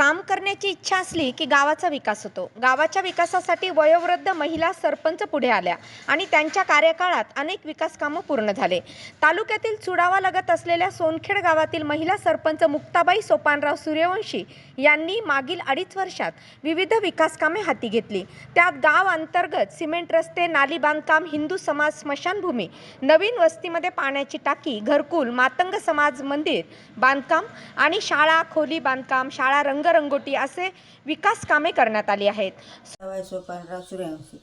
काम करण्याची इच्छा असली की गावाचा विकास होतो। गावाच्या विकासासाठी वयोवृद्ध महिला सरपंच पुढे आल्या आणि त्यांच्या कार्यकाळात अनेक विकास कामं पूर्ण झाले। तालुक्यातील चुडावालगत असलेल्या सोनखेड गावातील महिला सरपंच मुक्ताबाई सोपानराव सूर्यवंशी यांनी मागील 2.5 वर्षात विविध विकास कामे हाती घेतली। त्यात गाव अंतर्गत सिमेंट रस्ते, नाली बांधकाम, हिंदू समाज स्मशानभूमी, नवीन वस्तीमध्ये पाण्याची टाकी, घरकुल, मातंग समाज मंदिर बांधकाम आणि शाळा खोली बांधकाम, शाळा रंगरंगोटी असे विकास कामे करण्यात आली आहेत। मुक्ताबाई सोपानराव सूर्यवंशी,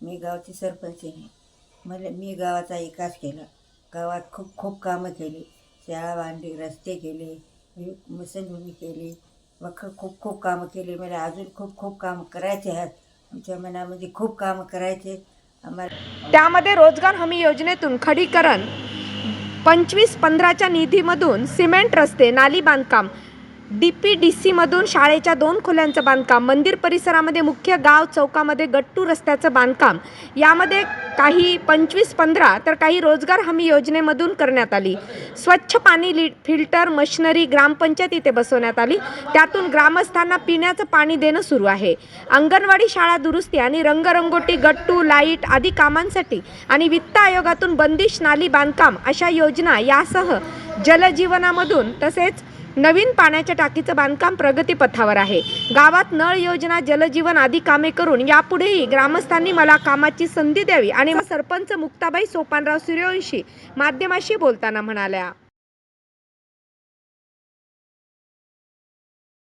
मी गावची सरपंच आहे। मी गावाचा विकास केला। गावात खूप कामं केली। शाळा बांधली, रस्ते केले, स्मशानभूमी केली, खूप कामं केली। मला अजून खूप कामं करायचे आहेत। आमच्या मनामध्ये खूप कामं करायचे आम्हाला। त्यामध्ये रोजगार हमी योजनेतून खडीकरण 25-15च्या निधीमधून सिमेंट रस्ते, नाली बांधकाम, DPDC मधून शाळेच्या 2 खोल्यांचं बांधकाम, मंदिर परिसरामध्ये मुख्य गाव चौकामध्ये गट्टू रस्त्याचं बांधकाम, यामध्ये काही 25-15 तर काही रोजगार हमी योजनेमधून करण्यात आली। स्वच्छ पाणी फिल्टर मशिनरी ग्रामपंचायत इथे बसवण्यात आली। त्यातून ग्रामस्थांना पिण्याचं पाणी देणं सुरू आहे। अंगणवाडी शाळा दुरुस्ती आणि रंगरंगोटी, गट्टू, लाईट आदी कामांसाठी आणि वित्त आयोगातून बंदिश नाली बांधकाम अशा योजना यासह जलजीवनामधून तसेच नवीन पाण्याच्या टाकीचं बांधकाम प्रगतीपथावर आहे। गावात नळ योजना, जलजीवन आदी कामे करून यापुढेही ग्रामस्थांनी मला कामाची संधी द्यावी आणि सरपंच मुक्ताबाई सोपानराव सूर्यवंशी माध्यमाशी बोलताना म्हणाल्या।